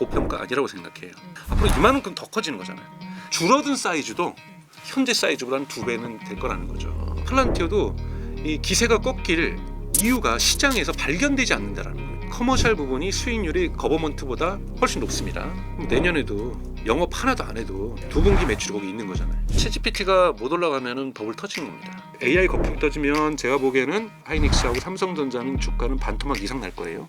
고평가 아니라고 생각해요. 앞으로 이만큼 더 커지는 거잖아요. 줄어든 사이즈도 현재 사이즈보다는 2배는 될 거라는 거죠. 플란티어도 이 기세가 꺾일 이유가 시장에서 발견되지 않는다라는 거예요. 커머셜 부분이 수익률이 거버먼트보다 훨씬 높습니다. 내년에도 영업 하나도 안 해도 2분기 매출이 거기 있는 거잖아요. 챗GPT가 못 올라가면은 버블 터지는 겁니다. AI 거품 터지면 제가 보기에는 하이닉스하고 삼성전자는 주가는 반토막 이상 날 거예요.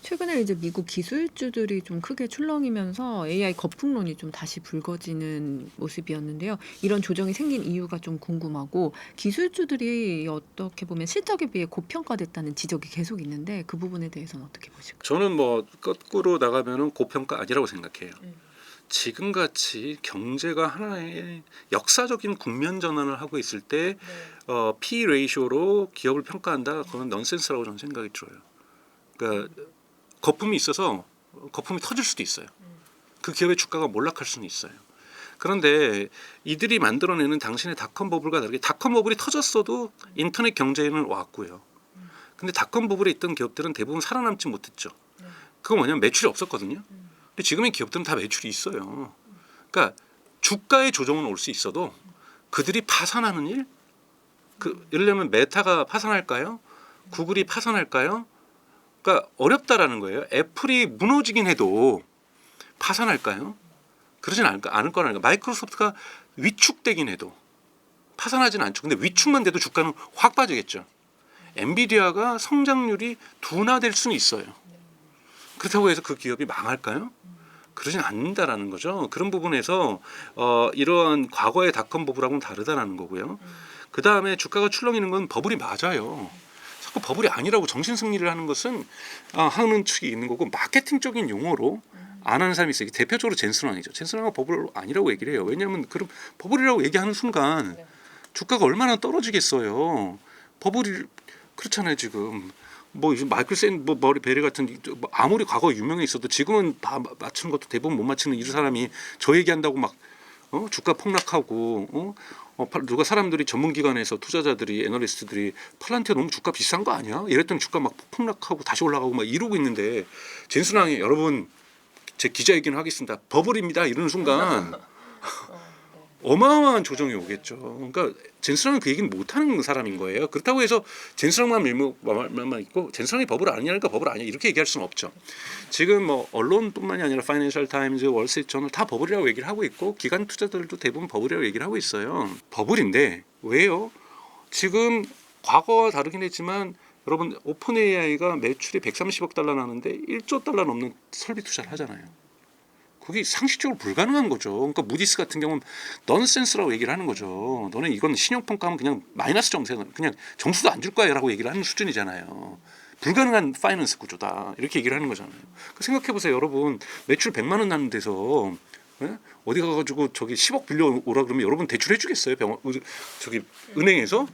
최근에 이제 미국 기술주들이 좀 크게 출렁이면서 AI 거품론이 좀 다시 불거지는 모습이었는데요. 이런 조정이 생긴 이유가 좀 궁금하고, 기술주들이 어떻게 보면 실적에 비해 고평가됐다는 지적이 계속 있는데 그 부분에 대해서는 어떻게 보실까요? 저는 뭐 거꾸로 나가면은 고평가 아니라고 생각해요. 지금같이 경제가 하나의 역사적인 국면 전환을 하고 있을 때 P 레이쇼로 기업을 평가한다, 그건 넌센스라고 저는 생각이 들어요. 그러니까 거품이 있어서 거품이 터질 수도 있어요. 그 기업의 주가가 몰락할 수는 있어요. 그런데 이들이 만들어내는 당신의 닷컴 버블과 다르게 닷컴 버블이 터졌어도 인터넷 경제에는 왔고요. 근데 닷컴 버블에 있던 기업들은 대부분 살아남지 못했죠. 그건 뭐냐면 매출이 없었거든요. 근데 지금의 기업들은 다 매출이 있어요. 그러니까 주가의 조정은 올 수 있어도 그들이 파산하는 일? 예를 들면 메타가 파산할까요? 구글이 파산할까요? 그러니까 어렵다라는 거예요. 애플이 무너지긴 해도 파산할까요? 그러진 않을 거라는 거예요. 마이크로소프트가 위축되긴 해도 파산하지는 않죠. 근데 위축만 돼도 주가는 확 빠지겠죠. 엔비디아가 성장률이 둔화될 수는 있어요. 그렇다고 해서 그 기업이 망할까요? 그러진 않는다라는 거죠. 그런 부분에서 이러한 과거의 닷컴 버블하고는 다르다라는 거고요. 그 다음에 주가가 출렁이는 건 버블이 맞아요. 자꾸 버블이 아니라고 정신승리를 하는 것은 하는 측이 있는 거고, 마케팅적인 용어로 안 하는 사람이 있어요. 대표적으로 젠슨왕이죠. 젠슨왕은 버블 아니라고 얘기를 해요. 왜냐하면 그럼 버블이라고 얘기하는 순간 주가가 얼마나 떨어지겠어요. 버블이 그렇잖아요. 지금 뭐 마이클 머리 베리 같은 아무리 과거 유명해 있어도 지금은 다 맞추는 것도 대부분 못 맞추는 이 사람이 저 얘기한다고 막 주가 폭락하고 누가 사람들이 전문기관에서 투자자들이 애널리스트들이 플란티어 너무 주가 비싼 거 아니야? 이랬더니 주가 막 폭락하고 다시 올라가고 막 이러고 있는데, 젠슨왕이 여러분 제 기자회견을 하겠습니다, 버블입니다, 이러는 순간 어마어마한 조정이 오겠죠. 그러니까 젠슨왕은 그 얘기는 못하는 사람인 거예요. 그렇다고 해서 젠슨왕만 말만 있고 젠슨왕이 버블 아니냐니까 버블 아니야 이렇게 얘기할 수는 없죠. 지금 뭐 언론뿐만이 아니라 파이낸셜 타임즈, 월스트리트 저널 다 버블이라고 얘기를 하고 있고, 기관 투자들도 대부분 버블이라고 얘기를 하고 있어요. 버블인데 왜요? 지금 과거와 다르긴 했지만 여러분, 오픈 AI가 매출이 130억 달러 나는데 1조 달러 넘는 설비 투자를 하잖아요. 그게 상식적으로 불가능한 거죠. 그러니까 무디스 같은 경우는 넌센스라고 얘기를 하는 거죠. 너네 이건 신용평가하면 그냥 마이너스 점수, 그냥 점수도 안 줄 거야라고 얘기를 하는 수준이잖아요. 불가능한 파이낸스 구조다, 이렇게 얘기를 하는 거잖아요. 생각해 보세요, 여러분. 매출 100만 원 나는 데서 어디 가가지고 저기 10억 빌려 오라 그러면 여러분 대출해 주겠어요? 은행에서?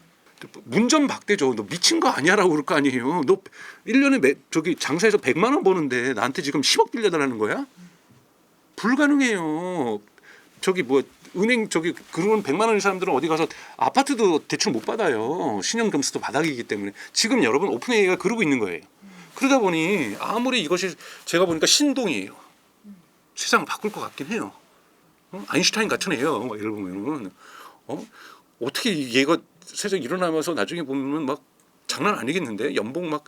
문전 박대죠. 너 미친 거 아니야라고 그럴 거 아니에요. 너 1년에 저기 장사해서 100만 원 버는데 나한테 지금 10억 빌려달라는 거야? 불가능해요. 저기 뭐 은행 저기 그런 100만 원의 사람들은 어디 가서 아파트도 대출 못 받아요. 신용 점수도 바닥이기 때문에. 지금 여러분 오픈 AI가 그러고 있는 거예요. 그러다 보니 아무리 이것이 제가 보니까 신동이에요. 세상 바꿀 것 같긴 해요. 아인슈타인 같은 애예요. 막 이러 보면은 어떻게 얘가 세상 일어나면서 나중에 보면 막 장난 아니겠는데, 연봉 막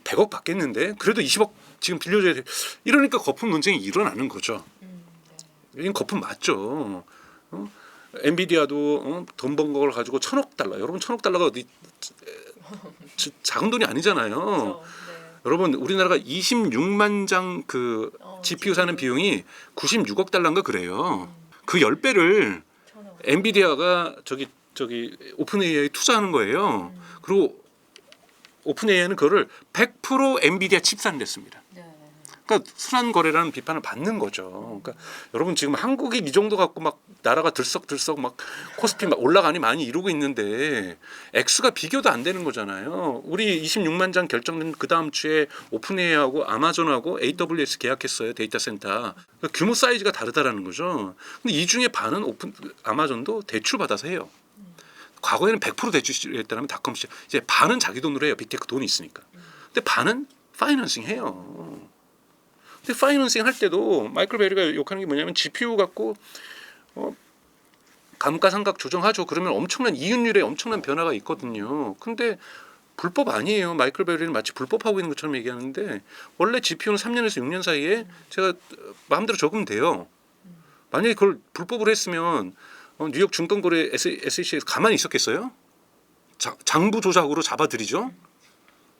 100억 받겠는데, 그래도 20억 지금 빌려줘야 돼. 이러니까 거품 논쟁이 일어나는 거죠. 이건 거품 맞죠. 엔비디아도 돈 번 걸 가지고 1,000억 달러. 여러분 1,000억 달러가 어디 작은 돈이 아니잖아요. 여러분 우리나라가 26만 장 그 GPU 사는 비용이 96억 달러인가 그래요. 그 10배를 엔비디아가 저기 오픈 AI에 투자하는 거예요. 그리고 오픈 AI는 그거를 100% 엔비디아 칩산을 냈습니다. 그러니까 순환 거래라는 비판을 받는 거죠. 그러니까 여러분 지금 한국이 이 정도 갖고 막 나라가 들썩들썩 막 코스피 막 올라가니 많이 이러고 있는데 X가 비교도 안 되는 거잖아요. 우리 26만 장 결정된 그 다음 주에 오픈 AI하고 아마존하고 AWS 계약했어요. 데이터 센터. 그러니까 규모 사이즈가 다르다라는 거죠. 근데 이 중에 반은 아마존도 대출 받아서 해요. 과거에는 100% 대출했다면 닷컴 시장 이제 반은 자기 돈으로 해요. 빅테크 돈이 있으니까. 근데 반은 파이낸싱 해요. 근데 파이낸싱 할 때도 마이클 베리가 욕하는 게 뭐냐면 GPU 갖고 감가상각 조정하죠. 그러면 엄청난 이윤율에 엄청난 변화가 있거든요. 근데 불법 아니에요. 마이클 베리는 마치 불법하고 있는 것처럼 얘기하는데 원래 GPU는 3년에서 6년 사이에 제가 마음대로 적으면 돼요. 만약에 그걸 불법으로 했으면 뉴욕 증권거래 SEC에서 가만히 있었겠어요? 장부 조작으로 잡아들이죠.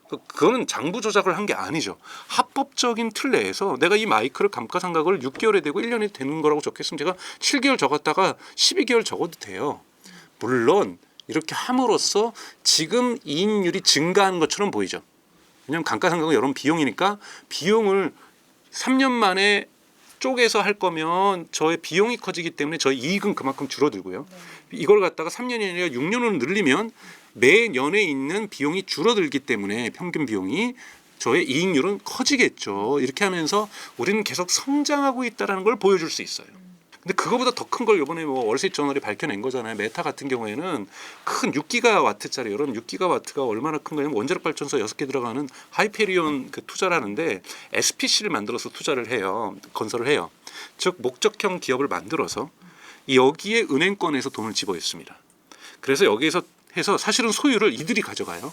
그거는 장부 조작을 한 게 아니죠. 합법적인 틀 내에서 내가 이 마이크를 감가상각을 6개월에 되고 1년에 되는 거라고 적겠으면 제가 7개월 적었다가 12개월 적어도 돼요. 물론 이렇게 함으로써 지금 이익률이 증가하는 것처럼 보이죠. 왜냐하면 감가상각은 여러분 비용이니까 비용을 3년 만에 쪼개서 할 거면 저의 비용이 커지기 때문에 저의 이익은 그만큼 줄어들고요. 이걸 갖다가 3년이 아니라 6년으로 늘리면 매년에 있는 비용이 줄어들기 때문에 평균 비용이 저의 이익률은 커지겠죠. 이렇게 하면서 우리는 계속 성장하고 있다는 걸 보여줄 수 있어요. 근데 그거보다 더 큰 걸 이번에 뭐 월스트리트저널이 밝혀낸 거잖아요. 메타 같은 경우에는 큰 6기가와트짜리 여러분 6기가와트가 얼마나 큰 거냐면 원자력 발전소 6개 들어가는 하이페리온 그 투자를 하는데 SPC를 만들어서 투자를 해요. 건설을 해요. 즉 목적형 기업을 만들어서 여기에 은행권에서 돈을 집어했습니다. 그래서 여기에서 해서 사실은 소유를 이들이 가져가요.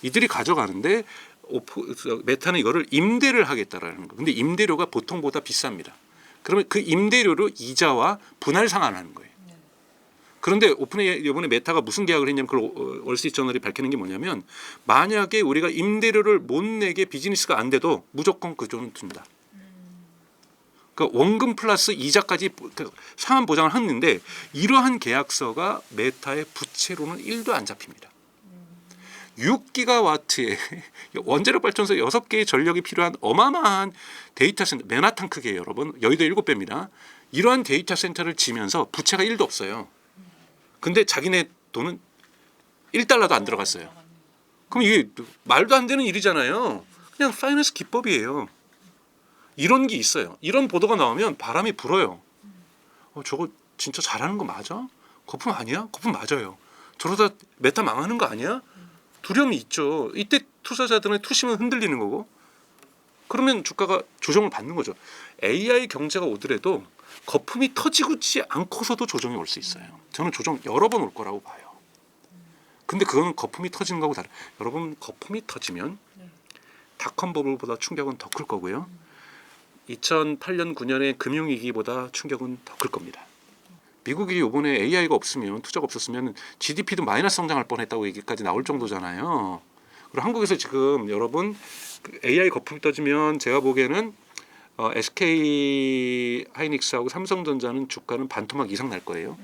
이들이 가져가는데 메타는 이거를 임대를 하겠다라는 거. 근데 임대료가 보통보다 비쌉니다. 그러면 그 임대료로 이자와 분할 상환하는 거예요. 그런데 오픈AI 이번에 메타가 무슨 계약을 했냐면 그걸 월스트리트저널이 밝히는 게 뭐냐면 만약에 우리가 임대료를 못 내게 비즈니스가 안 돼도 무조건 그 돈은 둔다. 그러니까 원금 플러스 이자까지 상환 보장을 했는데 이러한 계약서가 메타의 부채로는 1도 안 잡힙니다. 6기가와트의 원자력 발전소 6개의 전력이 필요한 어마어마한 데이터 센터, 맨하탄 크기예요, 여러분. 여의도 7배입니다. 이러한 데이터 센터를 지면서 부채가 1도 없어요. 근데 자기네 돈은 1달러도 안 들어갔어요. 그럼 이게 말도 안 되는 일이잖아요. 그냥 파이낸스 기법이에요. 이런 게 있어요. 이런 보도가 나오면 바람이 불어요. 저거 진짜 잘하는 거 맞아? 거품 아니야? 거품 맞아요. 저러다 메타 망하는 거 아니야? 두려움이 있죠. 이때 투자자들의 투심은 흔들리는 거고 그러면 주가가 조정을 받는 거죠. AI 경제가 오더라도 거품이 터지지 않고서도 조정이 올 수 있어요. 저는 조정 여러 번 올 거라고 봐요. 근데 그건 거품이 터지는 거하고 다른. 여러분 거품이 터지면 닷컴 버블보다 충격은 더 클 거고요. 2008년 9년의 금융위기보다 충격은 더 클 겁니다. 미국이 이번에 AI가 없으면 투자가 없었으면 GDP도 마이너스 성장할 뻔했다고 얘기까지 나올 정도잖아요. 그리고 한국에서 지금 여러분 AI 거품이 터지면 제가 보기에는 SK 하이닉스하고 삼성전자는 주가는 반토막 이상 날 거예요.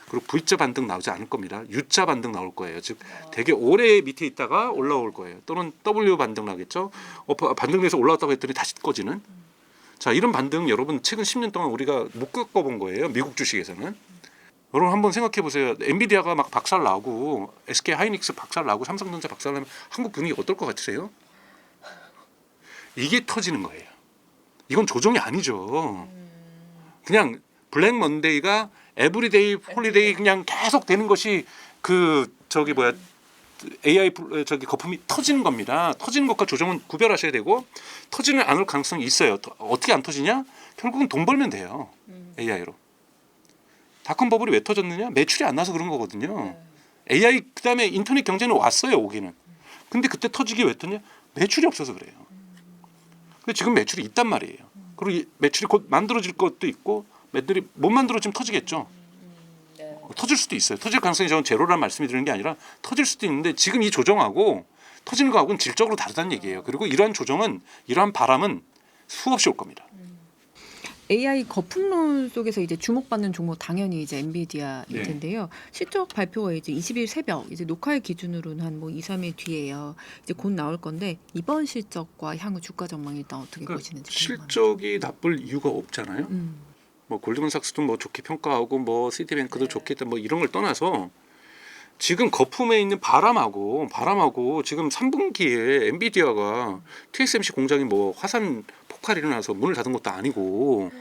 그리고 V자 반등 나오지 않을 겁니다. U자 반등 나올 거예요. 즉 되게 오래 밑에 있다가 올라올 거예요. 또는 W 반등 나겠죠. 반등돼서 올라왔다고 했더니 다시 꺼지는. 자, 이런 반등 여러분 최근 10년 동안 우리가 못 겪어본 거예요. 미국 주식에서는. 여러분 한번 생각해 보세요. 엔비디아가 막 박살 나고 SK 하이닉스 박살 나고 삼성전자 박살 나면 한국 분위기 어떨 것 같으세요? 이게 터지는 거예요. 이건 조정이 아니죠. 그냥 블랙 먼데이가 에브리데이 홀리데이 그냥 계속 되는 것이 AI 거품이 터지는 겁니다. 터지는 것과 조정은 구별하셔야 되고 터지는 않을 가능성이 있어요. 어떻게 안 터지냐? 결국은 돈 벌면 돼요. AI로. 닷컴 버블이 왜 터졌느냐? 매출이 안 나서 그런 거거든요. AI 그다음에 인터넷 경제는 왔어요, 오기는. 근데 그때 터지기 왜 터졌냐? 매출이 없어서 그래요. 근데 지금 매출이 있단 말이에요. 그리고 이 매출이 곧 만들어질 것도 있고 매출이 못 만들어지면 터지겠죠. 터질 수도 있어요. 터질 가능성이 저는 제로라는 말씀이 드리는 게 아니라 터질 수도 있는데 지금 이 조정하고 터지는 거하고는 질적으로 다르다는 얘기예요. 그리고 이러한 조정은 이러한 바람은 수없이 올 겁니다. AI 거품론 속에서 이제 주목받는 종목 당연히 이제 엔비디아일 텐데요. 실적 발표가 이제 20일 새벽 이제 녹화일 기준으로는 한 뭐 2, 3일 뒤에요. 이제 곧 나올 건데 이번 실적과 향후 주가 전망이 일단 어떻게 보시는지 궁금합니다. 실적이 나쁠 이유가 없잖아요. 뭐 골드만삭스도 뭐 좋게 평가하고 뭐 시티뱅크도 좋겠다 뭐 이런 걸 떠나서 지금 거품에 있는 바람하고 지금 3분기에 엔비디아가 TSMC 공장이 뭐 화산 폭발이 일어나서 문을 닫은 것도 아니고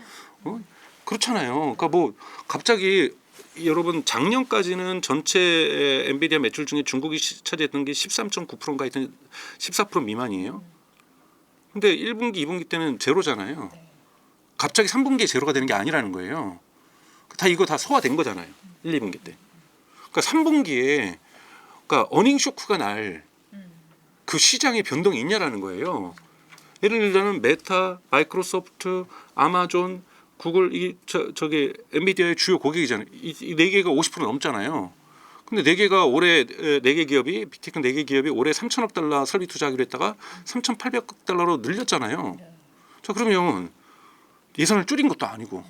그렇잖아요. 그러니까 뭐 갑자기 여러분 작년까지는 전체 엔비디아 매출 중에 중국이 차지했던 게 13.9%인가 하여튼 14% 미만이에요. 근데 1분기, 2분기 때는 제로잖아요. 갑자기 3분기에 제로가 되는 게 아니라는 거예요. 이거 다 소화된 거잖아요. 1, 2분기 때. 그러니까 3분기에 그러니까 어닝 쇼크가 날 그 시장의 변동이 있냐라는 거예요. 예를 들자면 메타, 마이크로소프트, 아마존, 구글 저기 엔비디아의 주요 고객이잖아요. 이 네 개가 50% 넘잖아요. 근데 네 개가 올해 네 개 기업이 빅테크 네 개 기업이 올해 3천억 달러 설비 투자하기로 했다가 3,800억 달러로 늘렸잖아요. 자 그러면 예산을 줄인 것도 아니고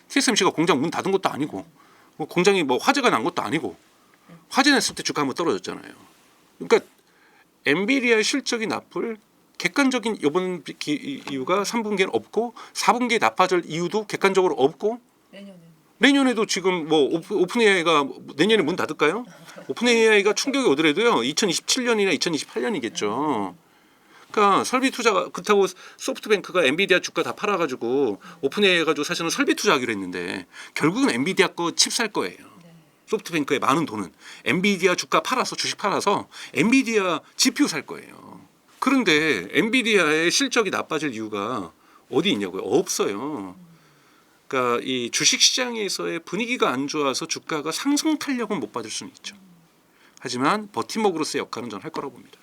TSMC가 공장 문 닫은 것도 아니고 뭐 공장이 뭐 화재가 난 것도 아니고 화재 났을 때 주가 한번 떨어졌잖아요. 그러니까 엔비디아의 실적이 나쁠 객관적인 이번 이유가 3분기에는 없고 4분기에 나빠질 이유도 객관적으로 없고 내년에도 지금 뭐 오픈 AI가 내년에 문 닫을까요? 오픈 AI가 충격이 오더라도요 2027년이나 2028년이겠죠. 그러니까 설비 투자가 그렇다고 소프트뱅크가 엔비디아 주가 다 팔아가지고 오픈 AI 가지고 사실은 설비 투자하기로 했는데 결국은 엔비디아 거 칩 살 거예요. 소프트뱅크의 많은 돈은 엔비디아 주가 팔아서 주식 팔아서 엔비디아 GPU 살 거예요. 그런데 엔비디아의 실적이 나빠질 이유가 어디 있냐고요? 없어요. 그러니까 이 주식 시장에서의 분위기가 안 좋아서 주가가 상승 탄력은 못 받을 수는 있죠. 하지만 버팀목으로서의 역할은 저는 할 거라고 봅니다.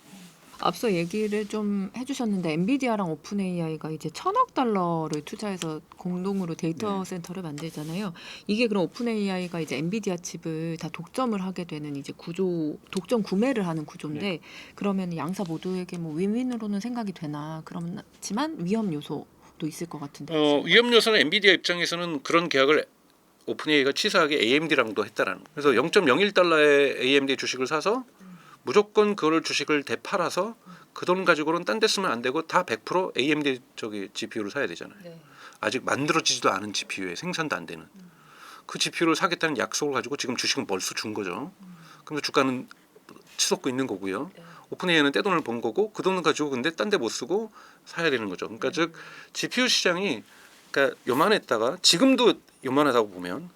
앞서 얘기를 좀 해주셨는데 엔비디아랑 오픈 AI가 이제 1,000억 달러를 투자해서 공동으로 데이터 센터를 만들잖아요. 이게 그럼 오픈 AI가 이제 엔비디아 칩을 다 독점을 하게 되는 이제 구조, 독점 구매를 하는 구조인데 그러면 양사 모두에게 뭐 윈윈으로는 생각이 되나 그렇지만 위험 요소도 있을 것 같은데. 위험 요소는 엔비디아 입장에서는 그런 계약을 오픈 AI가 치사하게 AMD랑도 했다라는 거예요. 그래서 0.01달러의 AMD 주식을 사서 무조건 그걸 주식을 되팔아서 그 돈 가지고는 딴 데 쓰면 안 되고 다 100% AMD 저기 GPU를 사야 되잖아요. 아직 만들어지지도 않은 GPU에 생산도 안 되는 그 GPU를 사겠다는 약속을 가지고 지금 주식은 벌써 준 거죠. 그러면서 주가는 치솟고 있는 거고요. 오픈 AI는 떼돈을 번 거고 그 돈을 가지고 근데 딴 데 못 쓰고 사야 되는 거죠. 그러니까 즉 GPU 시장이 그러니까 요만했다가 지금도 요만하다고 보면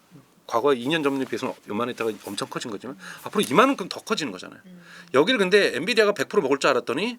과거 2년 전에 비해서 요만했다가 엄청 커진 거지만 앞으로 이만큼 더 커지는 거잖아요. 여기를 근데 엔비디아가 100% 먹을 줄 알았더니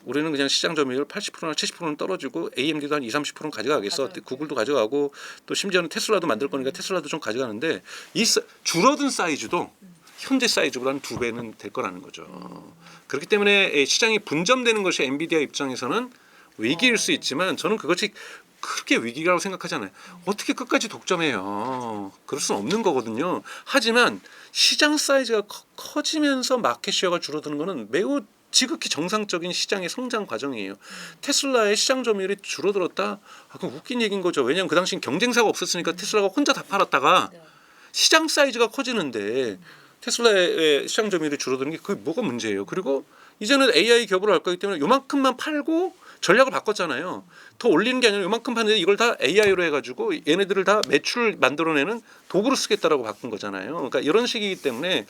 우리는 그냥 시장 점유율 80%나 70%는 떨어지고 AMD도 한 20-30%는 가져가겠어. 구글도 가져가고 또 심지어는 테슬라도 만들 거니까 테슬라도 좀 가져가는데 이 줄어든 사이즈도 현재 사이즈보다 한 2배는 될 거라는 거죠. 그렇기 때문에 시장이 분점되는 것이 엔비디아 입장에서는 위기일 수 있지만 저는 그것이 그렇게 위기라고 생각하지 않아요. 어떻게 끝까지 독점해요. 그럴 수는 없는 거거든요. 하지만 시장 사이즈가 커지면서 마켓 쉐어가 줄어드는 것은 매우 지극히 정상적인 시장의 성장 과정이에요. 테슬라의 시장 점유율이 줄어들었다? 그럼 웃긴 얘기인 거죠. 왜냐하면 그 당시엔 경쟁사가 없었으니까 테슬라가 혼자 다 팔았다가 시장 사이즈가 커지는데 테슬라의 시장 점유율이 줄어드는 게 그게 뭐가 문제예요. 그리고 이제는 AI 기업으로 할 거기 때문에 요만큼만 팔고 전략을 바꿨잖아요. 더 올리는 게 아니라 요만큼 파는데 이걸 다 AI로 해가지고 얘네들을 다 매출 만들어내는 도구로 쓰겠다라고 바꾼 거잖아요. 그러니까 이런 식이기 때문에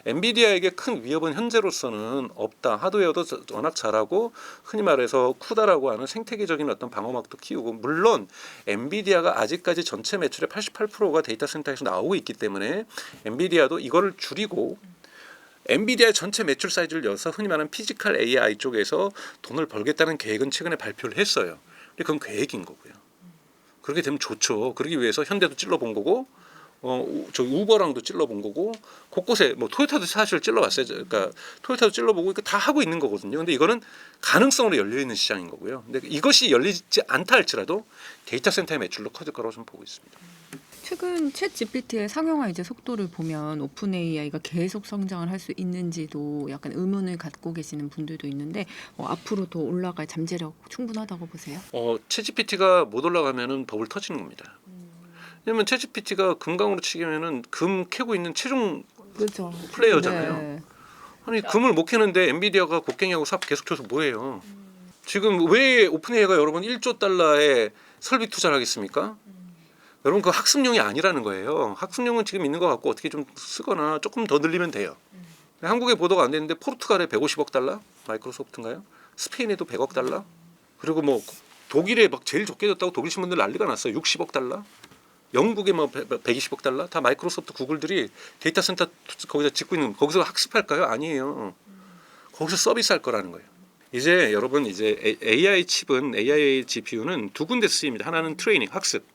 엔비디아에게 큰 위협은 현재로서는 없다. 하드웨어도 워낙 잘하고 흔히 말해서 쿠다라고 하는 생태계적인 어떤 방어막도 키우고 물론 엔비디아가 아직까지 전체 매출의 88%가 데이터 센터에서 나오고 있기 때문에 엔비디아도 이거를 줄이고 엔비디아의 전체 매출 사이즈를 열어서 흔히 말하는 피지컬 AI 쪽에서 돈을 벌겠다는 계획은 최근에 발표를 했어요. 근데 그건 계획인 거고요. 그렇게 되면 좋죠. 그러기 위해서 현대도 찔러본 거고, 저 우버랑도 찔러본 거고, 곳곳에 뭐 토요타도 사실 찔러봤어요. 그러니까 토요타도 찔러보고 이거 다 하고 있는 거거든요. 근데 이거는 가능성으로 열려 있는 시장인 거고요. 근데 이것이 열리지 않다 할지라도 데이터 센터의 매출로 커질 거라고 좀 보고 있습니다. 최근 챗 GPT의 상용화 이제 속도를 보면 오픈 AI가 계속 성장을 할 수 있는지도 약간 의문을 갖고 계시는 분들도 있는데 앞으로 더 올라갈 잠재력 충분하다고 보세요? 챗 GPT가 못 올라가면은 버블 터지는 겁니다. 왜냐면 챗 GPT가 금강으로 치기면은 금 캐고 있는 최종 그렇죠. 플레이어잖아요. 네. 아니 금을 못 캐는데 엔비디아가 곡괭이하고 삽 계속 쳐서 뭐해요? 지금 왜 오픈AI가 여러분 1조 달러의 설비 투자를 하겠습니까? 여러분 그 학습용이 아니라는 거예요. 학습용은 지금 있는 것 같고 어떻게 좀 쓰거나 조금 더 늘리면 돼요. 한국에 보도가 안 됐는데 포르투갈에 150억 달러? 마이크로소프트인가요? 스페인에도 100억 달러? 그리고 뭐 독일에 막 제일 좋게 졌다고 독일 신문들 난리가 났어요. 60억 달러? 영국의 뭐 120억 달러 다 마이크로소프트 구글들이 데이터 센터 거기다 짓고 있는 거기서 학습할까요? 아니에요. 거기서 서비스할 거라는 거예요. 이제 여러분 이제 AI 칩은 AI GPU는 두 군데 쓰입니다. 하나는 트레이닝 학습.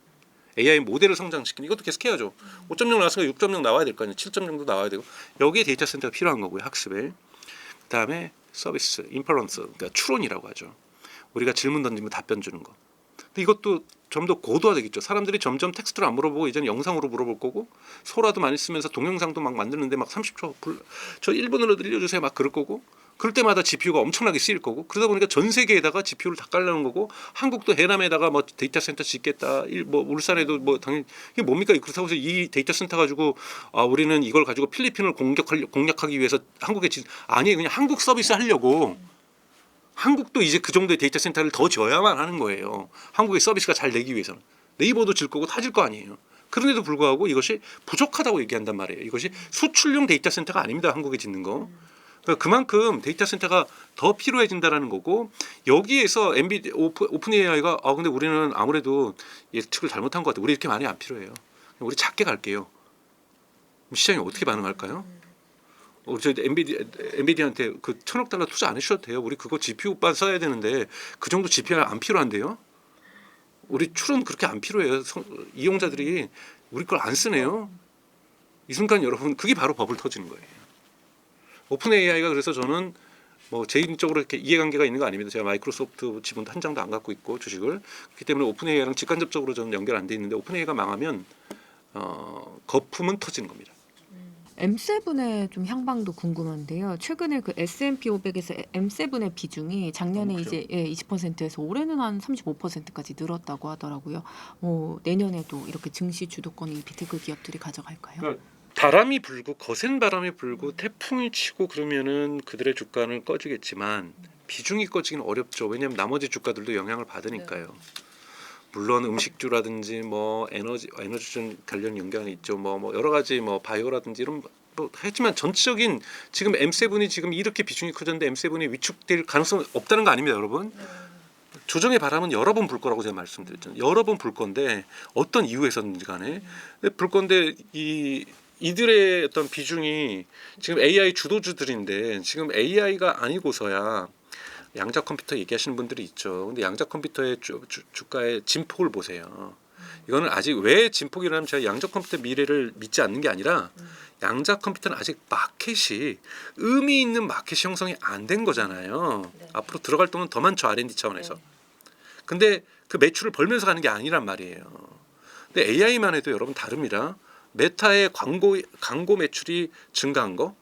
AI 모델을 성장시키는 이것도 계속 해야죠. 5.0 나왔으니까 6.0 나와야 될 거 아니에요. 7.0도 나와야 되고 여기에 데이터 센터가 필요한 거고요. 학습에. 그다음에 서비스, 인퍼런스, 그러니까 추론이라고 하죠. 우리가 질문 던지면 답변 주는 거. 근데 이것도 좀 더 고도화되겠죠. 사람들이 점점 텍스트로 안 물어보고 이제는 영상으로 물어볼 거고 소라도 많이 쓰면서 동영상도 막 만드는데 막 30초 저 1분으로 늘려주세요 막 그럴 거고 그럴 때마다 GPU가 엄청나게 쓰일 거고 그러다 보니까 전 세계에다가 GPU를 다 깔려는 거고 한국도 해남에다가 뭐 데이터 센터 짓겠다 뭐 울산에도 뭐 당연히 이게 뭡니까 그렇다고 해서 이 데이터 센터 가지고 우리는 이걸 가지고 필리핀을 공략하기 위해서 한국에 아니 그냥 한국 서비스 하려고 한국도 이제 그 정도의 데이터 센터를 더 지어야만 하는 거예요. 한국의 서비스가 잘 되기 위해서는. 네이버도 질 거고 다 질 거 아니에요. 그런데도 불구하고 이것이 부족하다고 얘기한단 말이에요. 이것이 수출용 데이터 센터가 아닙니다. 한국에 짓는 거. 그러니까 그만큼 데이터 센터가 더 필요해진다라는 거고 여기에서 오픈 AI가 근데 우리는 아무래도 예측을 잘못한 것 같아요. 우리 이렇게 많이 안 필요해요. 우리 작게 갈게요. 시장이 어떻게 반응할까요? 저 엔비디아한테 그 1,000억 달러 투자 안 해주셔도 돼요. 우리 그거 GPU만 써야 되는데 그 정도 GPU 안 필요한데요. 우리 추론 그렇게 안 필요해요. 이용자들이 우리 걸 안 쓰네요. 이 순간 여러분 그게 바로 버블 터지는 거예요. 오픈 AI가 그래서 저는 뭐 개인적으로 이렇게 이해관계가 있는 거 아닙니다. 제가 마이크로소프트 지분도 한 장도 안 갖고 있고 주식을 그렇기 때문에 오픈 AI랑 직간접적으로 저는 연결 안 돼 있는데 오픈 AI가 망하면 거품은 터지는 겁니다. M7의 좀 향방도 궁금한데요. 최근에 그 S&P 500에서 M7의 비중이 작년에 높죠. 이제 20%에서 올해는 한 35%까지 늘었다고 하더라고요. 내년에도 이렇게 증시 주도권이 비테크 기업들이 가져갈까요? 그러니까 바람이 불고 거센 바람이 불고 태풍이 치고 그러면은 그들의 주가는 꺼지겠지만 비중이 꺼지기는 어렵죠. 왜냐하면 나머지 주가들도 영향을 받으니까요. 물론 음식주라든지 뭐 에너지전 관련 연관이 있죠. 뭐 여러 가지 뭐 바이오라든지 이런 뭐 하지만 전체적인 지금 M7이 지금 이렇게 비중이 커졌는데 M7이 위축될 가능성은 없다는 거 아닙니다, 여러분. 조정의 바람은 여러 번 불 거라고 제가 말씀드렸잖아요. 여러 번 불 건데 어떤 이유에서든지 간에 불 건데 이들의 어떤 비중이 지금 AI 주도주들인데 지금 AI가 아니고서야 양자 컴퓨터 얘기하시는 분들이 있죠. 근데 양자 컴퓨터의 주가의 진폭을 보세요. 이거는 아직 왜 진폭이라면 제가 양자 컴퓨터 미래를 믿지 않는 게 아니라 양자 컴퓨터는 아직 마켓이 의미 있는 마켓이 형성이 안 된 거잖아요. 네. 앞으로 들어갈 돈은 더 많죠. R&D 차원에서. 근데 그 매출을 벌면서 가는 게 아니란 말이에요. 근데 AI만 해도 여러분 다릅니다. 메타의 광고 매출이 증가한 거,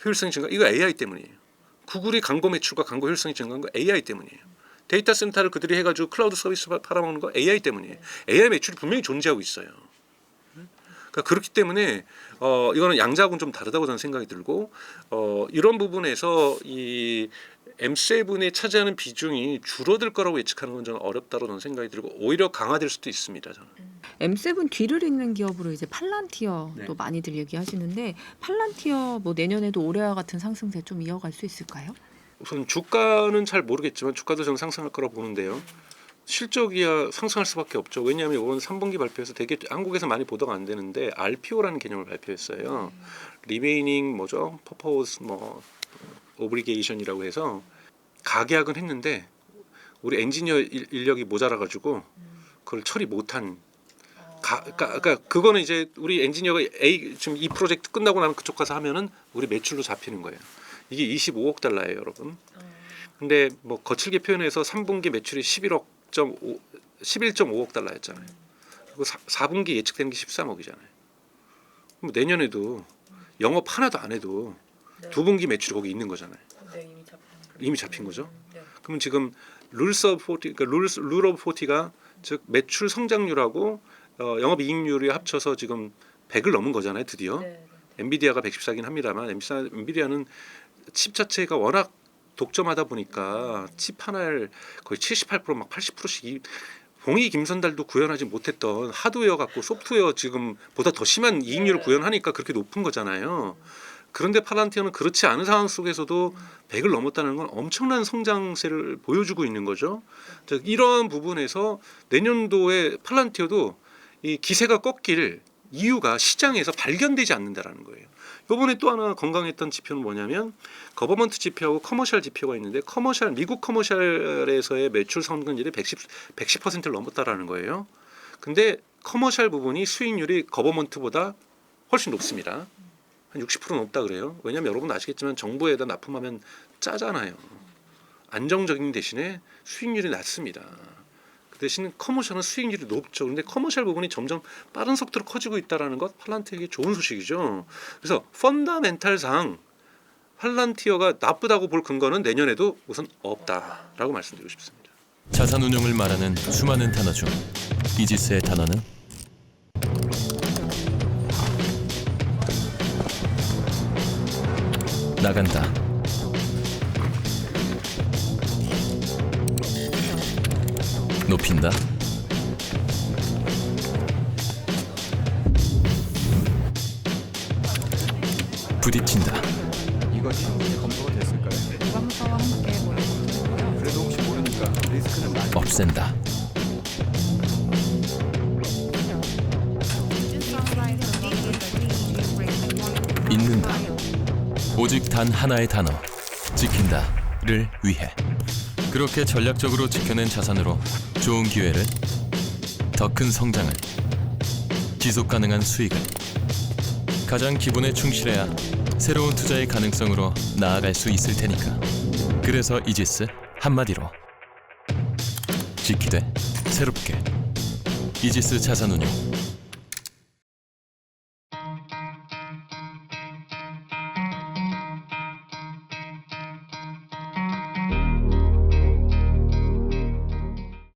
효율성이 증가, 이거 AI 때문이에요. 구글이 광고 매출과 광고 효율성이 증가한 거 AI 때문이에요. 데이터 센터를 그들이 해가지고 클라우드 서비스 팔아먹는 거 AI 때문이에요. AI 매출이 분명히 존재하고 있어요. 그러니까 그렇기 때문에 이거는 양자하고는 좀 다르다고 저는 생각이 들고 이런 부분에서 이 M7이 차지하는 비중이 줄어들 거라고 예측하는 건 저는 어렵다고 저는 생각이 들고 오히려 강화될 수도 있습니다. 저는. M7 뒤를 잇는 기업으로 이제 팔란티어도 네. 많이들 얘기하시는데 팔란티어 뭐 내년에도 올해와 같은 상승세 좀 이어갈 수 있을까요? 우선 주가는 잘 모르겠지만 주가도 저는 상승할 거라고 보는데요. 실적이야 상승할 수밖에 없죠. 왜냐하면 이번 3분기 발표에서 되게 한국에서 많이 보도가 안 되는데 RPO라는 개념을 발표했어요. 리메이닝 뭐죠? 퍼포스 뭐 오브리게이션이라고 해서 가계약은 했는데 우리 엔지니어 인력이 모자라 가지고 그걸 처리 못한 그러니까 그거는 이제 우리 엔지니어가 지금 이 프로젝트 끝나고 나면 그쪽 가서 하면은 우리 매출로 잡히는 거예요. 이게 25억 달러예요, 여러분. 근데 뭐 거칠게 표현해서 3분기 매출이 11.5억 달러였잖아요. 그리고 4분기 예측되는 게 13억이잖아요. 그럼 내년에도 영업 하나도 안 해도 두 분기 매출이 거기 있는 거잖아요. 네, 이미 잡힌 거죠. 그러면 지금 룰 오브 40가 즉 매출 성장률하고 영업이익률이 합쳐서 지금 100을 넘은 거잖아요, 드디어. 엔비디아가 114긴 합니다만 엔비디아는 칩 자체가 워낙 독점하다 보니까 칩 하나를 거의 78%막 80%씩 봉이 김선달도 구현하지 못했던 하드웨어 갖고 소프트웨어 지금 보다 더 심한 이익률을 구현하니까 그렇게 높은 거잖아요. 그런데 팔란티어는 그렇지 않은 상황 속에서도 100을 넘었다는 건 엄청난 성장세를 보여주고 있는 거죠. 이런 부분에서 내년도에 팔란티어도 이 기세가 꺾일 이유가 시장에서 발견되지 않는다라는 거예요. 이번에 또 하나 건강했던 지표는 뭐냐면 거버먼트 지표하고 커머셜 지표가 있는데 미국 커머셜에서의 매출 성장률이 110%를 넘었다라는 거예요. 근데 커머셜 부분이 수익률이 거버먼트보다 훨씬 높습니다. 한 60% 넘다 그래요. 왜냐하면 여러분 아시겠지만 정부에다 납품하면 짜잖아요. 안정적인 대신에 수익률이 낮습니다. 그 대신 커머셜은 수익률이 높죠. 그런데 커머셜 부분이 점점 빠른 속도로 커지고 있다는 것 팔란티어에게 좋은 소식이죠. 그래서 펀더멘탈상 팔란티어가 나쁘다고 볼 근거는 내년에도 우선 없다라고 말씀드리고 싶습니다. 자산 운용을 말하는 수많은 단어 중 이지스의 단어는 나간다, 높인다, 부딪힌다, 이거 충분히 검토가 됐을까요? 유감사와 함께 모여보고요. 그래도 혹시 모르니까 리스크는 많이 없앤다, 잊는다. 오직 단 하나의 단어, 지킨다를 위해. 그렇게 전략적으로 지켜낸 자산으로 좋은 기회를, 더 큰 성장을, 지속 가능한 수익을, 가장 기본에 충실해야 새로운 투자의 가능성으로 나아갈 수 있을 테니까. 그래서 이지스 한마디로 지키되 새롭게. 이지스 자산운용